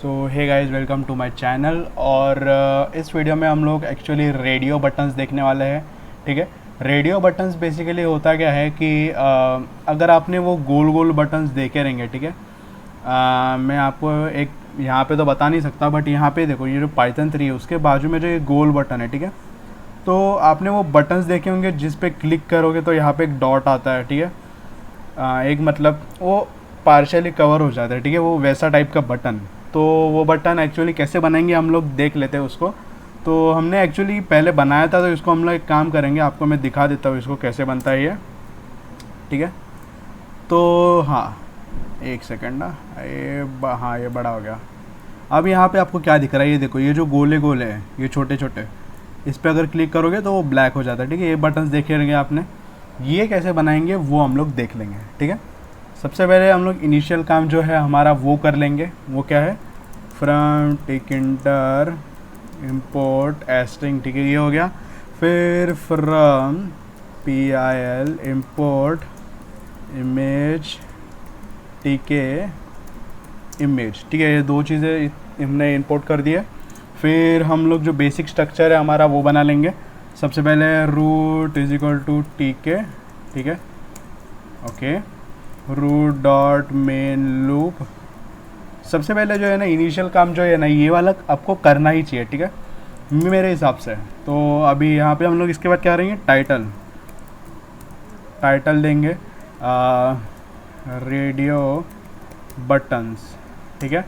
So hey guys, welcome to my channel. और इस video में हम लोग एक्चुअली रेडियो बटन्स देखने वाले हैं। ठीक है, रेडियो बटन्स बेसिकली होता क्या है कि अगर आपने वो गोल गोल बटन्स देखे रहेंगे, ठीक है। मैं आपको एक यहाँ पे तो बता नहीं सकता, बट यहाँ पे देखो, ये जो पाइथन 3 है उसके बाजू में जो ये गोल बटन है, ठीक है। तो आपने वो बटन्स देखे होंगे जिस पे क्लिक करोगे तो यहाँ पे एक डॉट आता है, ठीक है। एक मतलब वो पार्शियली कवर हो जाता है, ठीक है, वो वैसा टाइप का बटन। तो वो बटन एक्चुअली कैसे बनाएंगे हम लोग देख लेते हैं उसको। तो हमने एक्चुअली पहले बनाया था, तो इसको हम लोग एक काम करेंगे, आपको मैं दिखा देता हूँ इसको कैसे बनता है ये, ठीक है। तो हाँ, एक सेकेंड ना, हाँ ये बड़ा हो गया। अब यहाँ पे आपको क्या दिख रहा है, ये देखो, ये जो गोले गोले हैं, ये छोटे छोटे, इस पर अगर क्लिक करोगे तो वो ब्लैक हो जाता है, ठीक है। ये बटन्स देखे रहेंगे आपने, ये कैसे बनाएंगे वो हम लोग देख लेंगे, ठीक है। सबसे पहले हम लोग इनिशियल काम जो है हमारा वो कर लेंगे। वो क्या है, फ्रॉम टिकिंटर इम्पोर्ट एस्ट्रिंग, ठीक है, ये हो गया। फिर फ्रॉम PIL इम्पोर्ट इमेज टीके इमेज, ठीक है, ये दो चीज़ें हमने इंपोर्ट कर दिए। फिर हम लोग जो बेसिक स्ट्रक्चर है हमारा वो बना लेंगे। सबसे पहले root is equal to TK, ठीक है, okay, root dot main loop. सबसे पहले जो है ना इनिशियल काम जो है ना, ये वाला आपको करना ही चाहिए, ठीक है, मेरे हिसाब से। तो अभी यहाँ पे हम लोग इसके बाद क्या करेंगे, टाइटल देंगे रेडियो बटन्स, ठीक है।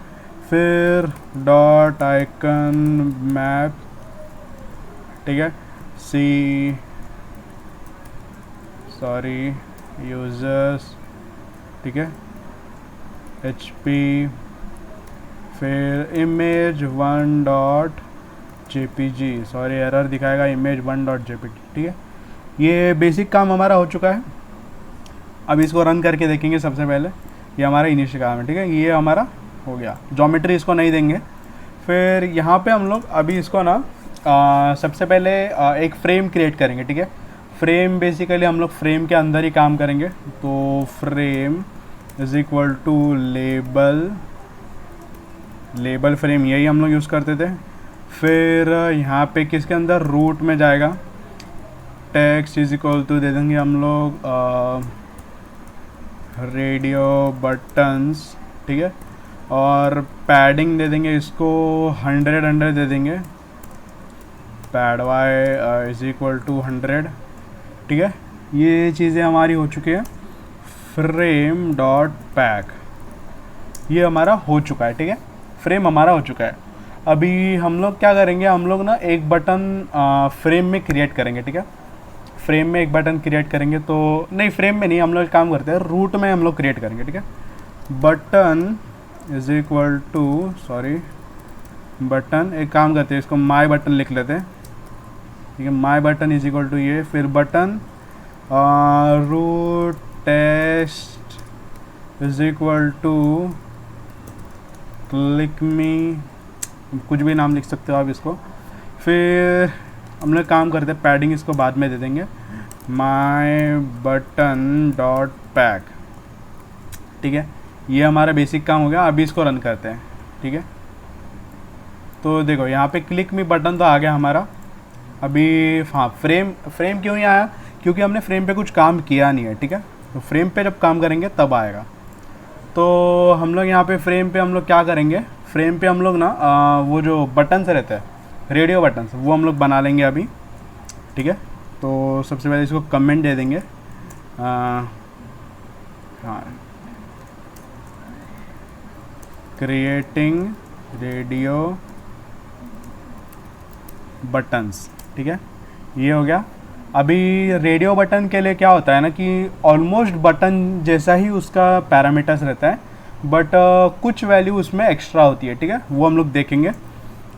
फिर डॉट आइकन मैप, ठीक है, सॉरी यूजर्स, ठीक है, HP, फिर image 1 dot JPG, sorry error दिखाएगा, इमेज 1 डॉट JPG, ठीक है। ये बेसिक काम हमारा हो चुका है। अब इसको रन करके देखेंगे। सबसे पहले ये हमारा इनिशियल काम है, ठीक है, ये हमारा हो गया। ज्योमेट्री इसको नहीं देंगे। फिर यहाँ पे हम लोग अभी इसको ना सबसे पहले एक फ्रेम क्रिएट करेंगे, ठीक है। फ्रेम बेसिकली हम लोग फ्रेम के अंदर ही काम करेंगे। तो frame is equal to label frame, यही हम लोग यूज़ करते थे। फिर यहाँ पे किसके अंदर, रूट में जाएगा, टेक्स्ट इज इक्वल टू दे देंगे हम लोग रेडियो बटन्स, ठीक है। और पैडिंग दे देंगे इसको 100 दे देंगे, pad Y is equal to 100, ठीक है। ये चीज़ें हमारी हो चुकी है। फ्रेम डॉट पैक, ये हमारा हो चुका है, ठीक है, फ्रेम हमारा हो चुका है। अभी हम लोग क्या करेंगे, हम लोग ना एक बटन फ्रेम में क्रिएट करेंगे, ठीक है। फ्रेम में एक बटन क्रिएट करेंगे, तो नहीं, फ्रेम में नहीं, हम लोग काम करते हैं रूट में हम लोग क्रिएट करेंगे, ठीक है। Button is equal to, sorry, button, एक काम करते हैं, इसको माई बटन लिख लेते हैं, ठीक है। My button is equal to ये, फिर button root test is equal to click me, कुछ भी नाम लिख सकते हो आप इसको। फिर हम लोग काम करते हैं, पैडिंग इसको बाद में दे देंगे, माई बटन डॉट पैक, ठीक है। ये हमारा बेसिक काम हो गया। अभी इसको रन करते हैं, ठीक है। तो देखो यहाँ पे क्लिक मी बटन तो आ गया हमारा। अभी हाँ, फ्रेम क्यों नहीं आया, क्योंकि हमने फ्रेम पे कुछ काम किया नहीं है, ठीक है। तो फ्रेम पे जब काम करेंगे तब आएगा। तो हम लोग यहाँ पे फ्रेम पे हम लोग क्या करेंगे, फ्रेम पे हम लोग ना वो जो बटन्स रहते हैं, रेडियो बटन्स, वो हम लोग बना लेंगे अभी, ठीक है। तो सबसे पहले इसको कमेंट दे देंगे, हाँ, क्रिएटिंग रेडियो बटन्स, ठीक है, ये हो गया। अभी रेडियो बटन के लिए क्या होता है ना कि ऑलमोस्ट बटन जैसा ही उसका पैरामीटर्स रहता है, बट कुछ वैल्यू उसमें एक्स्ट्रा होती है, ठीक है, वो हम लोग देखेंगे।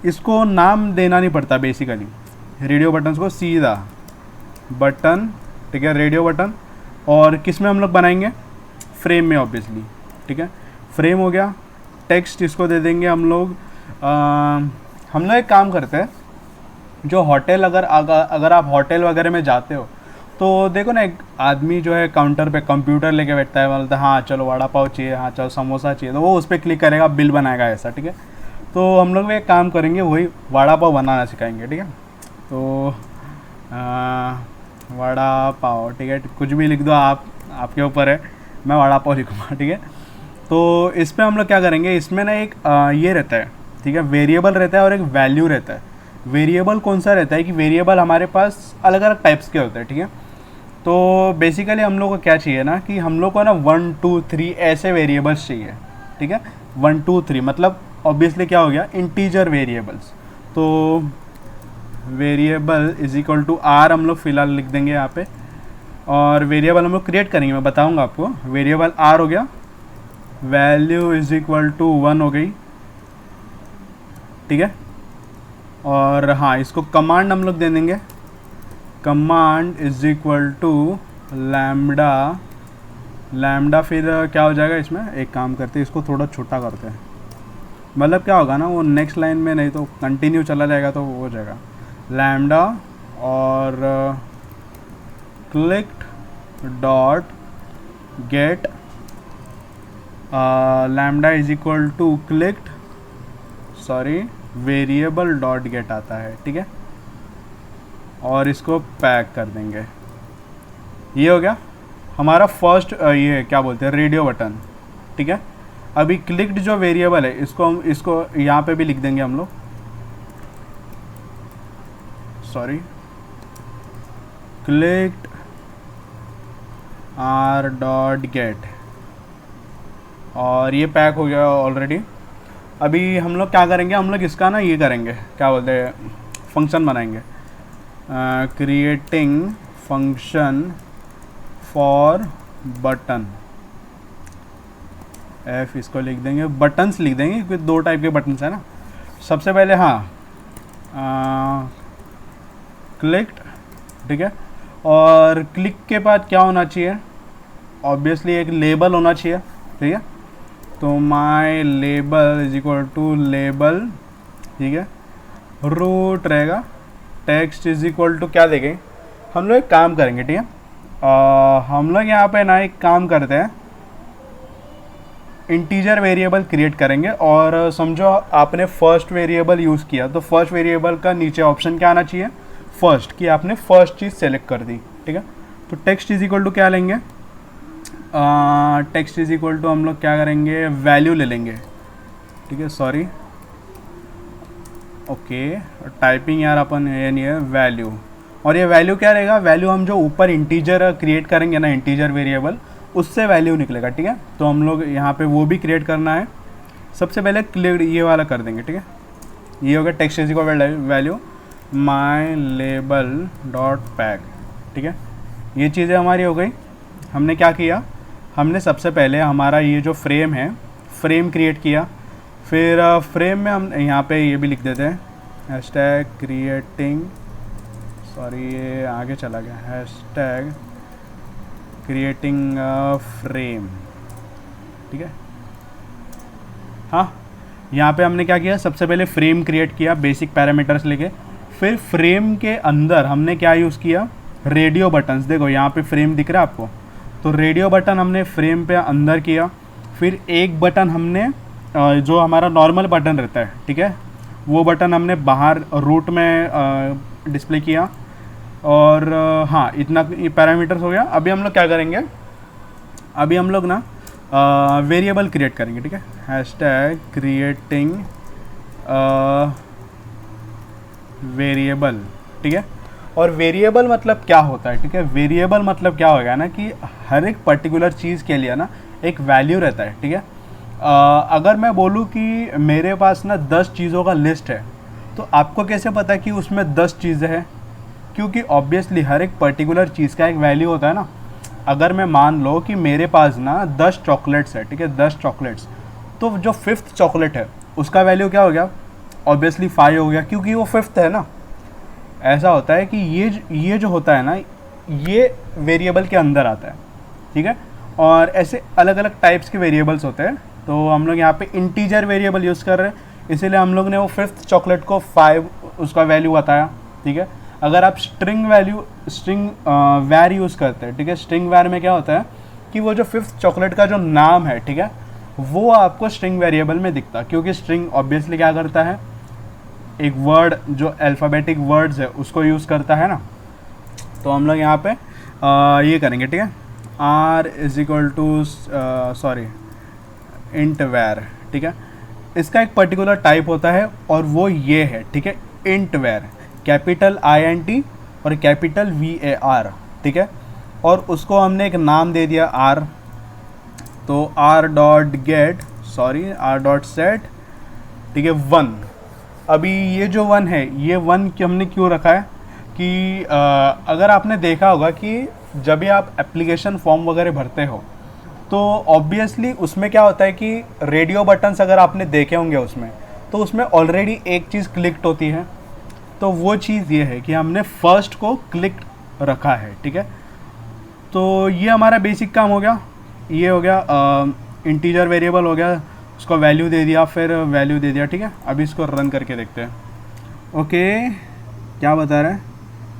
इसको नाम देना नहीं पड़ता बेसिकली, रेडियो बटन्स को सीधा बटन, ठीक है, रेडियो बटन। और किस में हम लोग बनाएंगे, फ्रेम में ऑब्वियसली, ठीक है। फ्रेम हो गया। टेक्स्ट इसको दे देंगे हम लोग एक काम करते हैं, जो होटल अगर आप होटल वगैरह में जाते हो तो देखो ना, एक आदमी जो है काउंटर पे कंप्यूटर लेके बैठता है, बोलता है हाँ चलो वड़ा पाव चाहिए, हाँ चलो समोसा चाहिए, तो वो उस पर क्लिक करेगा, बिल बनाएगा ऐसा, ठीक है। तो हम लोग एक काम करेंगे, वही वड़ा पाव बनाना सिखाएंगे, ठीक है। तो वड़ा पाव, ठीक है, कुछ भी लिख दो आप, आपके ऊपर है, मैं वड़ा पाव लिखूँगा, ठीक है। तो इसमें हम लोग क्या करेंगे, इसमें ना एक ये रहता है, ठीक है, वेरिएबल रहता है और एक वैल्यू रहता है। वेरिएबल कौन सा रहता है कि वेरिएबल हमारे पास अलग अलग टाइप्स के होते हैं, ठीक है। तो बेसिकली हम लोग को क्या चाहिए ना, कि हम लोग को ना 1 2 3 ऐसे वेरिएबल्स चाहिए, ठीक है। 1 2 3 मतलब ऑब्वियसली क्या हो गया, इंटीजर वेरिएबल्स। तो variable is equal to R हम लोग फिलहाल लिख देंगे यहाँ पे, और वेरिएबल हम लोग क्रिएट करेंगे, मैं बताऊँगा आपको। वेरिएबल आर हो गया, वैल्यू इज इक्वल टू 1 हो गई, ठीक है। और हाँ, इसको कमांड हम लोग दे देंगे, command is equal to lambda. Lambda फिर क्या हो जाएगा, इसमें एक काम करते हैं, इसको थोड़ा छोटा करते हैं, मतलब क्या होगा ना, वो नेक्स्ट लाइन में नहीं तो कंटिन्यू चला जाएगा, तो वो हो जाएगा लैम्डा और clicked dot get lambda is equal to clicked, sorry, variable dot get आता है, ठीक है। और इसको पैक कर देंगे। ये हो गया हमारा फर्स्ट ये क्या बोलते हैं, रेडियो बटन, ठीक है। अभी क्लिक्ड जो वेरिएबल है, इसको यहाँ पे भी लिख देंगे हम लोग, sorry, clicked R dot gate, और ये पैक हो गया ऑलरेडी। अभी हम लोग क्या करेंगे, हम लोग इसका ना ये करेंगे, क्या बोलते हैं, फंक्शन बनाएंगे, creating function for button, F इसको लिख देंगे, बटन्स लिख देंगे क्योंकि 2 टाइप के बटन्स है ना। सबसे पहले हाँ, क्लिक्ड, ठीक है। और क्लिक के बाद क्या होना चाहिए, ऑब्वियसली एक लेबल होना चाहिए, ठीक है। तो my label is equal to label, ठीक है। रूट रहेगा, टेक्स्ट इज इक्वल टू क्या देंगे, हम लोग एक काम करेंगे, ठीक है। हम लोग यहाँ पे ना एक काम करते हैं, इंटीजर वेरिएबल क्रिएट करेंगे, और समझो आपने फर्स्ट वेरिएबल यूज़ किया, तो फर्स्ट वेरिएबल का नीचे ऑप्शन क्या आना चाहिए, फर्स्ट, कि आपने फर्स्ट चीज़ सेलेक्ट कर दी, ठीक है। तो टेक्स्ट इज इक्वल टू क्या लेंगे, टेक्स्ट इज इक्वल टू हम लोग क्या करेंगे, वैल्यू ले लेंगे, ठीक है, सॉरी, ओके, टाइपिंग यार अपन ये नहीं है, वैल्यू। और ये वैल्यू क्या रहेगा, वैल्यू हम जो ऊपर इंटीजर क्रिएट करेंगे ना, इंटीजर वेरिएबल, उससे वैल्यू निकलेगा, ठीक है। तो हम लोग यहाँ पे वो भी क्रिएट करना है। सबसे पहले क्लिक ये वाला कर देंगे, ठीक है। ये हो गया text is equal value my label dot pack, ठीक है। ये चीज़ें हमारी हो गई। हमने क्या किया, हमने सबसे पहले हमारा ये जो फ्रेम है, फ्रेम क्रिएट किया। फिर फ्रेम में हम यहाँ पे ये भी लिख देते हैं, हैशटैग क्रिएटिंग, सॉरी ये आगे चला गया, हैशटैग क्रिएटिंग फ्रेम, ठीक है। हाँ, यहाँ पे हमने क्या किया, सबसे पहले फ्रेम क्रिएट किया बेसिक पैरामीटर्स लेके। फिर फ्रेम के अंदर हमने क्या यूज़ किया, रेडियो बटन्स। देखो यहाँ पे फ्रेम दिख रहा है आपको, तो रेडियो बटन हमने फ्रेम पे अंदर किया। फिर एक बटन हमने जो हमारा नॉर्मल बटन रहता है, ठीक है, वो बटन हमने बाहर रूट में डिस्प्ले किया। और हाँ, इतना पैरामीटर्स हो गया। अभी हम लोग क्या करेंगे, अभी हम लोग ना वेरिएबल क्रिएट करेंगे, ठीक है, हैशटैग क्रिएटिंग वेरिएबल, ठीक है। और वेरिएबल मतलब क्या होता है, ठीक है, वेरिएबल मतलब क्या होगा ना, कि हर एक पर्टिकुलर चीज़ के लिए ना एक वैल्यू रहता है, ठीक है। अगर मैं बोलूँ कि मेरे पास ना 10 चीज़ों का लिस्ट है, तो आपको कैसे पता कि उसमें 10 चीज़ें हैं, क्योंकि ऑब्वियसली हर एक पर्टिकुलर चीज़ का एक वैल्यू होता है ना। अगर मैं मान लो कि मेरे पास ना 10 चॉकलेट्स है, ठीक है, 10 चॉकलेट्स, तो जो 5th चॉकलेट है उसका वैल्यू क्या हो गया, ऑब्वियसली 5 हो गया, क्योंकि वो 5th है ना। ऐसा होता है कि ये जो होता है ना, ये वेरिएबल के अंदर आता है, ठीक है। और ऐसे अलग अलग टाइप्स के वेरिएबल्स होते हैं। तो हम लोग यहाँ पे इंटीजर वेरिएबल यूज़ कर रहे हैं, इसीलिए हम लोग ने वो 5th चॉकलेट को 5 उसका वैल्यू बताया, ठीक है। अगर आप स्ट्रिंग वैर यूज़ करते हैं, ठीक है, स्ट्रिंग वैर में क्या होता है कि वो जो 5th चॉकलेट का जो नाम है, ठीक है, वो आपको स्ट्रिंग वेरिएबल में दिखता, क्योंकि स्ट्रिंग ऑब्वियसली क्या करता है, एक वर्ड जो अल्फ़ाबेटिक वर्ड्स है उसको यूज़ करता है ना। तो हम लोग यहाँ पे ये करेंगे, ठीक है, R is equal to sorry int var, ठीक है। इसका एक पर्टिकुलर टाइप होता है और वो ये है, ठीक है, इंट वैर, कैपिटल INT और कैपिटल VAR, ठीक है। और उसको हमने एक नाम दे दिया आर, तो R dot gate sorry R dot set, ठीक है, 1। अभी ये जो 1 है, ये 1 कि हमने क्यों रखा है कि अगर आपने देखा होगा कि जब भी आप एप्लीकेशन फॉर्म वगैरह भरते हो तो ऑब्वियसली उसमें क्या होता है कि रेडियो बटन्स अगर आपने देखे होंगे उसमें, तो उसमें ऑलरेडी एक चीज़ क्लिक्ड होती है। तो वो चीज़ ये है कि हमने फर्स्ट को क्लिक रखा है, ठीक है। तो ये हमारा बेसिक काम हो गया, ये हो गया इंटीजर वेरिएबल हो गया, उसको वैल्यू दे दिया, फिर वैल्यू दे दिया, ठीक है। अभी इसको रन करके देखते हैं। ओके, क्या बता रहा है,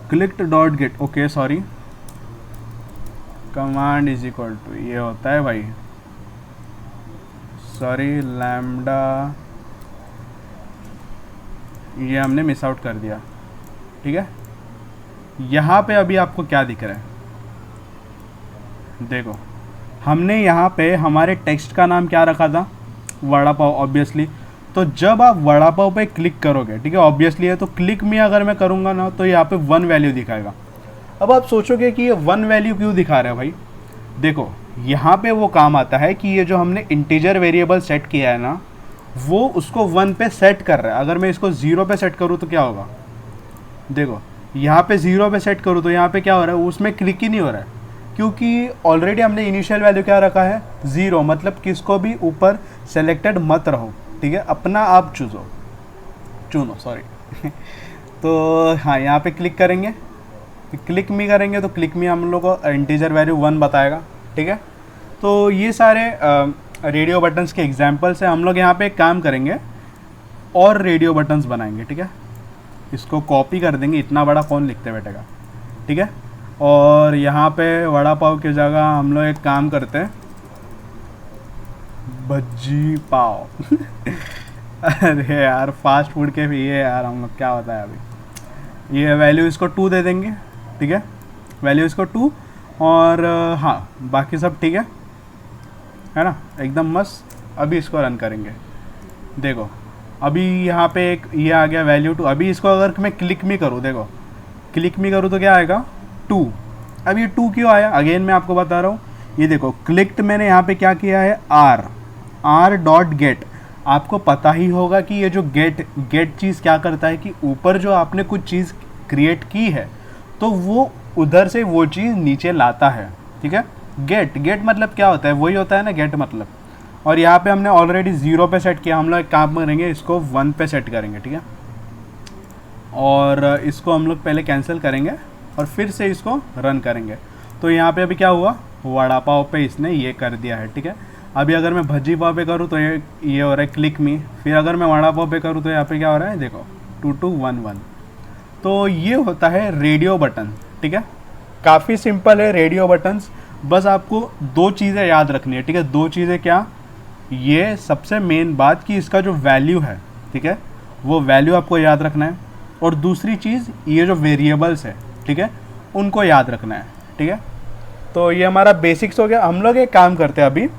clicked dot get, okay sorry, command is equal to ये होता है भाई, सॉरी लैम्डा, ये हमने मिस आउट कर दिया, ठीक है। यहाँ पे अभी आपको क्या दिख रहा है, देखो हमने यहाँ पे हमारे टेक्स्ट का नाम क्या रखा था, वड़ा पाव ऑब्वियसली। तो जब आप वड़ा पाव पे क्लिक करोगे, ठीक है, ऑब्वियसली है, तो क्लिक में अगर मैं करूँगा ना तो यहाँ पे 1 वैल्यू दिखाएगा। अब आप सोचोगे कि ये 1 वैल्यू क्यों दिखा रहा है भाई, देखो यहाँ पे वो काम आता है कि ये जो हमने इंटीजर वेरिएबल सेट किया है ना, वो उसको 1 पे सेट कर रहा है। अगर मैं इसको 0 पे सेट करूँ तो क्या होगा, देखो यहाँ पे 0 पे सेट करूँ तो यहाँ पे क्या हो रहा है, उसमें क्लिक ही नहीं हो रहा है, क्योंकि ऑलरेडी हमने इनिशियल वैल्यू क्या रखा है, 0, मतलब किसको भी ऊपर सेलेक्टेड मत रहो, ठीक है, अपना आप चुनो सॉरी तो हाँ, यहाँ पे क्लिक करेंगे, क्लिक मी करेंगे तो क्लिक मी हम लोग को इंटीजर वैल्यू 1 बताएगा, ठीक है। तो ये सारे रेडियो बटन्स के एग्जांपल्स हैं। हम लोग यहाँ पे एक काम करेंगे और रेडियो बटन्स बनाएंगे, ठीक है। इसको कॉपी कर देंगे, इतना बड़ा कौन लिखते बैठेगा, ठीक है। और यहाँ पे वड़ा पाव की जगह हम लोग एक काम करते हैं, भज्जी पाव अरे यार फास्ट फूड के भी ये यार, हम लोग क्या होता है अभी, ये वैल्यू इसको 2 दे देंगे, ठीक है, वैल्यू इसको 2, और हाँ बाकी सब ठीक है ना, एकदम मस्त। अभी इसको रन करेंगे, देखो अभी यहाँ पे एक ये आ गया वैल्यू 2। अभी इसको अगर मैं क्लिक मी करूँ, देखो क्लिक मी करूँ तो क्या आएगा, 2। अब ये 2 क्यों आया, अगेन मैं आपको बता रहा हूँ, ये देखो क्लिक्ड मैंने यहाँ पे क्या किया है, आर डॉट गेट। आपको पता ही होगा कि ये जो गेट चीज़ क्या करता है कि ऊपर जो आपने कुछ चीज़ क्रिएट की है तो वो उधर से वो चीज़ नीचे लाता है, ठीक है। गेट मतलब क्या होता है, वही होता है ना गेट मतलब। और यहाँ पे हमने ऑलरेडी 0 पे सेट किया, हम लोग एक काम करेंगे, इसको 1 पे सेट करेंगे, ठीक है। और इसको हम लोग पहले कैंसिल करेंगे और फिर से इसको रन करेंगे। तो यहाँ पे अभी क्या हुआ, वड़ा पाव पे इसने ये कर दिया है, ठीक है। अभी अगर मैं भज्जी पाव पे करूँ तो ये हो रहा है क्लिक मी, फिर अगर मैं वड़ा पाव पे करूँ तो यहाँ पे क्या हो रहा है, देखो 2211। तो ये होता है रेडियो बटन, ठीक है। काफ़ी सिंपल है रेडियो बटन्स, बस आपको 2 चीज़ें याद रखनी है, ठीक है। 2 चीज़ें क्या, ये सबसे मेन बात कि इसका जो वैल्यू है, ठीक है, वो वैल्यू आपको याद रखना है। और दूसरी चीज़ ये जो वेरिएबल्स है, ठीक है, उनको याद रखना है, ठीक है। तो ये हमारा बेसिक्स हो गया। हम लोग एक काम करते हैं, अभी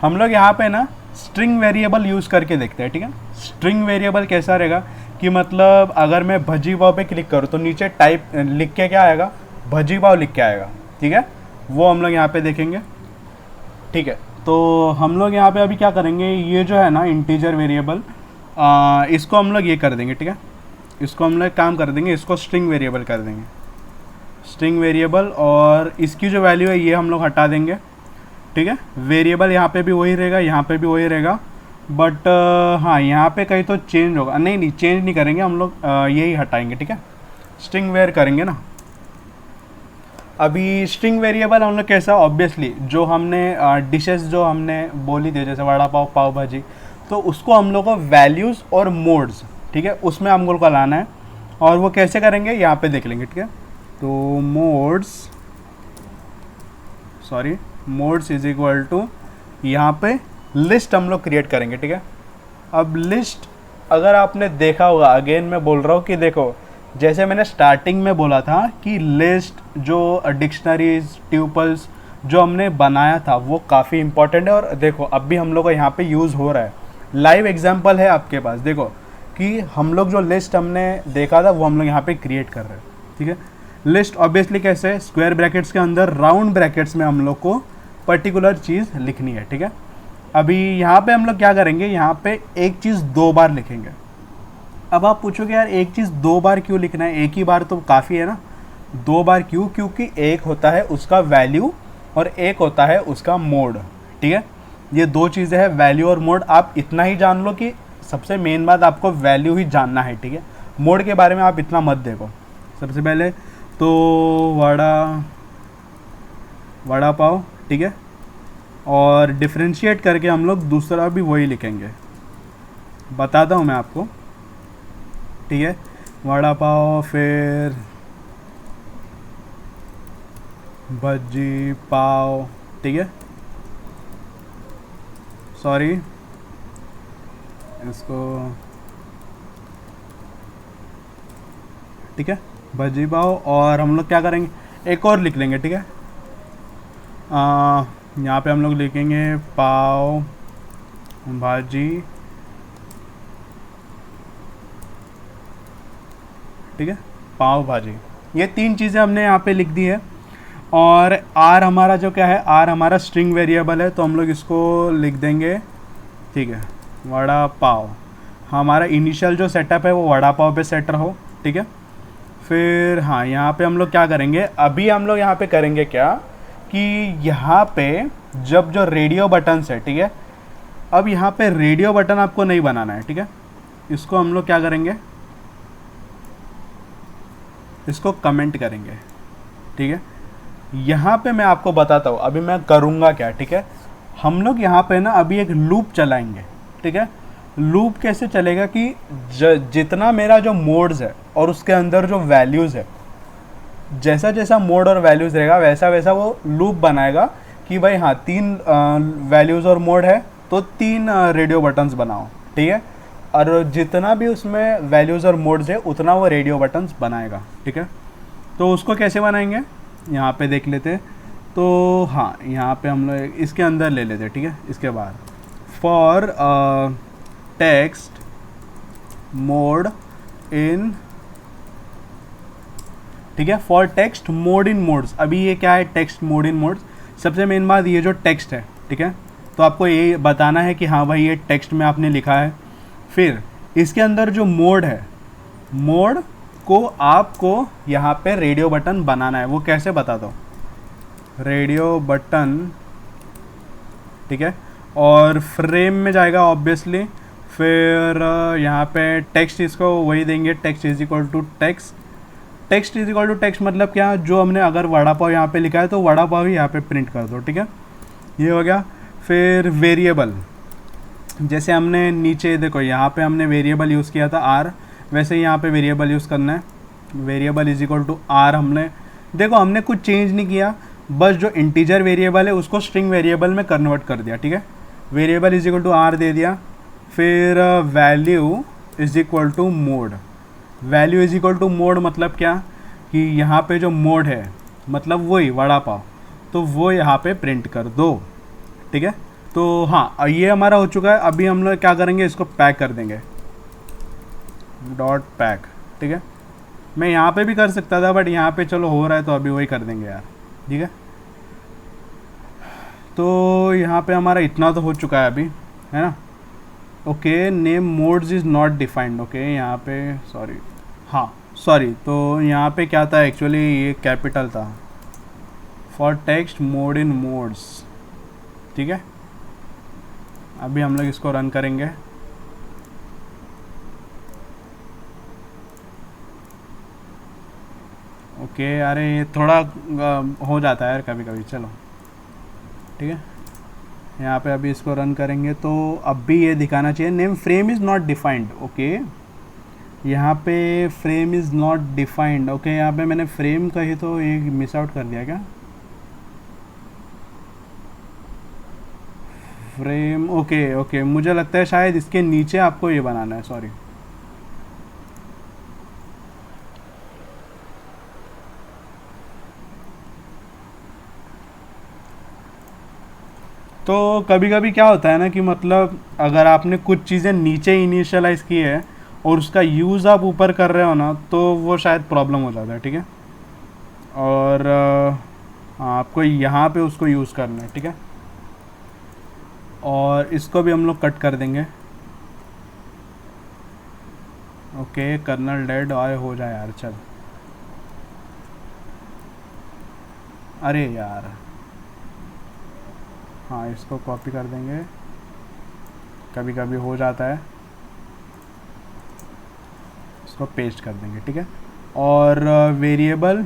हम लोग यहाँ पे ना स्ट्रिंग वेरिएबल यूज़ करके देखते हैं, ठीक है। स्ट्रिंग वेरिएबल कैसा रहेगा कि मतलब अगर मैं भजी पाव पे क्लिक करूँ तो नीचे टाइप लिख के क्या आएगा, भजी पाव लिख के आएगा, ठीक है। वो हम लोग यहाँ पे देखेंगे, ठीक है। तो हम लोग यहाँ पे अभी क्या करेंगे, ये जो है ना इंटीजर वेरिएबल, इसको हम लोग ये कर देंगे, ठीक है। इसको हम लोग काम कर देंगे, इसको स्ट्रिंग वेरिएबल कर देंगे, स्ट्रिंग वेरिएबल। और इसकी जो वैल्यू है ये हम लोग हटा देंगे, ठीक है। वेरिएबल यहाँ पे भी वही रहेगा, यहाँ पे भी वही रहेगा, बट हाँ यहाँ पे कहीं तो चेंज होगा, नहीं चेंज नहीं करेंगे हम लोग, यही हटाएंगे, ठीक है। स्ट्रिंग वेर करेंगे ना। अभी स्ट्रिंग वेरिएबल हम लोग कैसा, ऑब्वियसली जो हमने डिशेस जो हमने बोली थी जैसे वड़ा पाव, पाव भाजी, तो उसको हम लोग को वैल्यूज़ और मोड्स, ठीक है, उसमें हम लोग को लाना है। और वो कैसे करेंगे यहाँ पे देख लेंगे, ठीक है। तो मोड्स इज इक्वल टू यहाँ पे लिस्ट हम लोग क्रिएट करेंगे, ठीक है। अब लिस्ट अगर आपने देखा होगा, अगेन मैं बोल रहा हूँ कि देखो, जैसे मैंने स्टार्टिंग में बोला था कि लिस्ट जो डिक्शनरीज ट्यूपल्स जो हमने बनाया था वो काफ़ी इंपॉर्टेंट है, और देखो अब भी हम लोग का यहाँ पे यूज़ हो रहा है। लाइव एग्जांपल है आपके पास, देखो कि हम लोग जो लिस्ट हमने देखा था वो हम लोग यहाँ पे क्रिएट कर रहे हैं, ठीक है। लिस्ट ऑब्वियसली कैसे, स्क्वायर ब्रैकेट्स के अंदर राउंड ब्रैकेट्स में हम लोग को पर्टिकुलर चीज़ लिखनी है, ठीक है। अभी यहाँ पे हम लोग क्या करेंगे, यहाँ पे एक चीज़ 2 बार लिखेंगे। अब आप पूछोगे यार एक चीज़ 2 बार क्यों लिखना है, एक ही बार तो काफ़ी है ना। 2 बार क्यों, क्योंकि एक होता है उसका वैल्यू और एक होता है उसका मोड, ठीक है। ये 2 चीज़ें हैं, वैल्यू और मोड। आप इतना ही जान लो कि सबसे मेन बात आपको वैल्यू ही जानना है, ठीक है। मोड के बारे में आप इतना मत देखो। सबसे पहले तो वड़ा पाव, ठीक है, और डिफ्रेंशिएट करके हम लोग दूसरा भी वही लिखेंगे, बताता हूँ मैं आपको, ठीक है। वड़ा पाव, फिर भजी पाव, ठीक है, सॉरी इसको, ठीक है, भजी पाव। और हम लोग क्या करेंगे, एक और लिख लेंगे, ठीक है। यहाँ पे हम लोग लिखेंगे पाव भाजी, ठीक है, पाव भाजी। ये 3 चीज़ें हमने यहाँ पे लिख दी है। और आर हमारा जो क्या है, आर हमारा स्ट्रिंग वेरिएबल है, तो हम लोग इसको लिख देंगे, ठीक है, वड़ा पाव। हमारा इनिशियल जो सेटअप है वो वड़ा पाव पे सेट रहो, ठीक है। फिर हाँ, यहाँ पे हम लोग क्या करेंगे, अभी हम लोग यहाँ पे करेंगे क्या कि यहाँ पे जब जो रेडियो बटन्स है, ठीक है, अब यहाँ पे रेडियो बटन आपको नहीं बनाना है, ठीक है। इसको हम लोग क्या करेंगे, इसको कमेंट करेंगे, ठीक है। यहाँ पे मैं आपको बताता हूँ अभी मैं करूँगा क्या, ठीक है। हम लोग यहाँ पे ना अभी एक लूप चलाएंगे, ठीक है। लूप कैसे चलेगा कि जितना मेरा जो मोड्स है और उसके अंदर जो वैल्यूज़ है, जैसा जैसा मोड और वैल्यूज़ रहेगा वैसा वैसा वो लूप बनाएगा कि भाई हाँ 3 वैल्यूज़ और मोड है तो 3 रेडियो बटन्स बनाओ, ठीक है। और जितना भी उसमें वैल्यूज़ और मोड्स है उतना वो रेडियो बटन्स बनाएगा, ठीक है। तो उसको कैसे बनाएंगे यहाँ पे देख लेते हैं। तो हाँ, यहाँ पे हम लोग इसके अंदर ले लेते हैं, ठीक है। इसके बाद फॉर टेक्स्ट मोड इन, ठीक है, for text mode in modes. अभी ये क्या है, टेक्स्ट मोड इन मोड्स। सबसे मेन बात ये जो टेक्स्ट है, ठीक है, तो आपको ये बताना है कि हाँ भाई ये टेक्स्ट में आपने लिखा है। फिर इसके अंदर जो मोड है, मोड को आपको यहाँ पे रेडियो बटन बनाना है। वो कैसे बताता हूँ, रेडियो बटन, ठीक है, और फ्रेम में जाएगा ऑब्वियसली। फिर यहाँ पे टेक्स्ट इसको वही देंगे, text is equal to text. Text is equal to text मतलब क्या, जो हमने अगर वड़ा पाव यहाँ पे लिखा है तो वड़ा पाव ही यहाँ पे प्रिंट कर दो, ठीक है, ये हो गया। फिर वेरिएबल, जैसे हमने नीचे देखो यहाँ पे हमने वेरिएबल यूज़ किया था आर, वैसे ही यहाँ पे वेरिएबल यूज़ करना है। Variable is equal to R, हमने देखो हमने कुछ चेंज नहीं किया, बस जो इंटीजर वेरिएबल है उसको स्ट्रिंग वेरिएबल में कन्वर्ट कर दिया, ठीक है। Variable is equal to R दे दिया। फिर value is equal to mode. Value is equal to mode मतलब क्या कि यहाँ पे जो मोड है मतलब वही वड़ा पाव, तो वो यहाँ पे प्रिंट कर दो, ठीक है। तो हाँ, ये हमारा हो चुका है। अभी हम लोग क्या करेंगे, इसको पैक कर देंगे, डॉट पैक, ठीक है। मैं यहाँ पे भी कर सकता था बट यहाँ पे चलो हो रहा है तो अभी वही कर देंगे यार, ठीक है। तो यहाँ पे हमारा इतना तो हो चुका है अभी, है ना। Okay, name modes is not defined. Okay, यहाँ पे सॉरी, हाँ सॉरी, तो यहाँ पे क्या था एक्चुअली, ये कैपिटल था, for text mode in modes, ठीक है। अभी हम लोग इसको रन करेंगे। ओके, अरे ये थोड़ा हो जाता है यार कभी कभी, चलो ठीक है। यहाँ पे अभी इसको रन करेंगे तो अब भी ये दिखाना चाहिए name frame is not defined. Okay, यहाँ पे frame is not defined. Okay, यहाँ पे मैंने फ्रेम कही तो एक मिस आउट कर दिया क्या, फ्रेम, ओके ओके, मुझे लगता है शायद इसके नीचे आपको ये बनाना है, सॉरी। तो कभी कभी क्या होता है ना कि मतलब अगर आपने कुछ चीज़ें नीचे इनिशियलाइज की है और उसका यूज़ आप ऊपर कर रहे हो ना, तो वो शायद प्रॉब्लम हो जाता है, ठीक है। और हाँ, आपको यहाँ पे उसको यूज़ करना है, ठीक है। और इसको भी हम लोग कट कर देंगे। ओके, कर्नल डेड आए हो जाए यार, चल। अरे यार, हाँ इसको कॉपी कर देंगे, कभी कभी हो जाता है। इसको पेस्ट कर देंगे, ठीक है। और वेरिएबल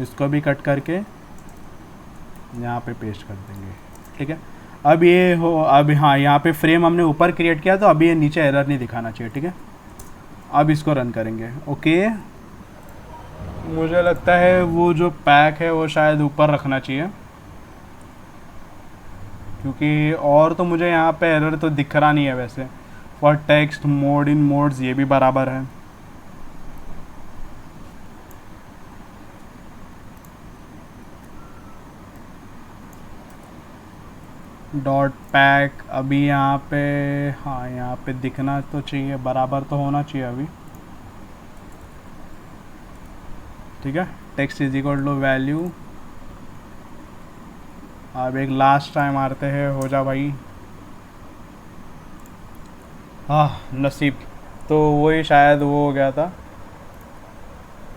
इसको भी कट करके यहाँ पे पेस्ट कर देंगे, ठीक है। अब ये हो, अब हाँ यहाँ पे फ्रेम हमने ऊपर क्रिएट किया, तो अभी ये नीचे एरर नहीं दिखाना चाहिए, ठीक है। अब इसको रन करेंगे, ओके। मुझे लगता है वो जो पैक है वो शायद ऊपर रखना चाहिए, क्योंकि और तो मुझे यहाँ पे एरर तो दिख रहा नहीं है वैसे। For text mode in modes ये भी बराबर है। डॉट पैक अभी यहाँ पे, हाँ यहाँ पे दिखना तो चाहिए, बराबर तो होना चाहिए अभी, ठीक है। Text is equal to value. अब एक लास्ट टाइम मारते हैं, हो जा भाई। हाँ नसीब, तो वही शायद वो हो गया था।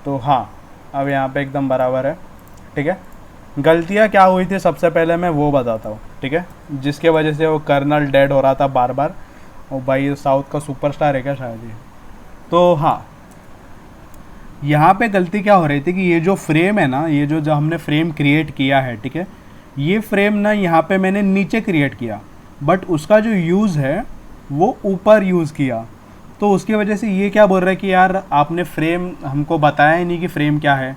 तो हाँ, अब यहाँ पे एकदम बराबर है, ठीक है। गलतियाँ क्या हुई थी सबसे पहले मैं वो बताता हूँ, ठीक है, जिसके वजह से वो कर्नल डेड हो रहा था बार बार। और भाई साउथ का सुपरस्टार है क्या शायद ये। तो हाँ, यहाँ पे गलती क्या हो रही थी कि ये जो फ्रेम है ना, ये जो हमने फ्रेम क्रिएट किया है, ठीक है, ये फ्रेम ना यहाँ पे मैंने नीचे क्रिएट किया, बट उसका जो यूज़ है वो ऊपर यूज़ किया। तो उसकी वजह से ये क्या बोल रहा है कि यार आपने फ्रेम हमको बताया ही नहीं कि फ्रेम क्या है।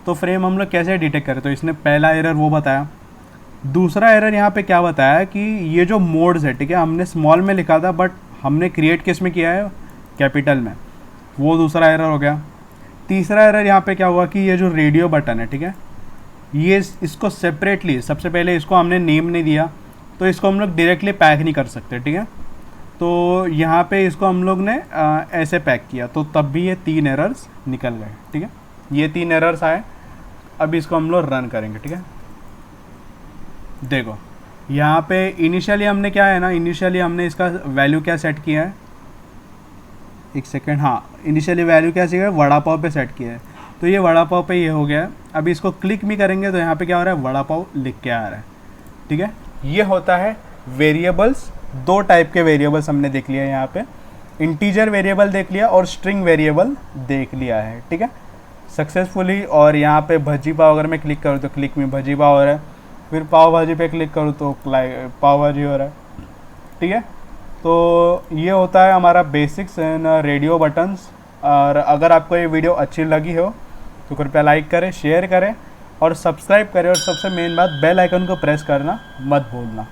तो फ्रेम हम लोग कैसे डिटेक्ट करें, तो इसने पहला एरर वो बताया। दूसरा एरर यहाँ पे क्या बताया कि ये जो मोड्स है, ठीक है, हमने स्मॉल में लिखा था बट हमने क्रिएट किस में किया है, कैपिटल में। वो दूसरा एरर हो गया। तीसरा एरर यहाँ पे क्या हुआ कि ये जो रेडियो बटन है, ठीक है, ये इसको सेपरेटली, सबसे पहले इसको हमने नेम नहीं दिया, तो इसको हम लोग डायरेक्टली पैक नहीं कर सकते, ठीक है। तो यहाँ पे इसको हम लोग ने ऐसे पैक किया, तो तब भी ये 3 एरर्स निकल गए, ठीक है। ये 3 एरर्स आए। अब इसको हम लोग रन करेंगे, ठीक है। देखो यहाँ पे इनिशियली हमने क्या है ना, इनिशियली हमने इसका वैल्यू क्या सेट किया है, एक सेकेंड, हाँ इनिशियली वैल्यू क्या चाहिए, वड़ा पाव पे सेट किया है। तो ये वड़ा पाव पे ये हो गया है। अभी इसको क्लिक भी करेंगे तो यहाँ पे क्या हो रहा है, वड़ा पाव लिख के आ रहा है, ठीक है। ये होता है वेरिएबल्स। 2 टाइप के वेरिएबल्स हमने देख लिया है यहाँ पे, इंटीजर वेरिएबल देख लिया और स्ट्रिंग वेरिएबल देख लिया है, ठीक है, सक्सेसफुली। और यहाँ पे भजी पाव अगर मैं क्लिक करूँ तो क्लिक में भजी पाव हो रहा है, फिर पाव भाजी पे क्लिक करूँ तो पाव भाजी हो रहा है, ठीक है। तो ये होता है हमारा बेसिक्स इन रेडियो बटन्स। और अगर आपको ये वीडियो अच्छी लगी हो तो कृपया लाइक करें, शेयर करें और सब्सक्राइब करें, और सबसे मेन बात बेल आइकन को प्रेस करना मत भूलना।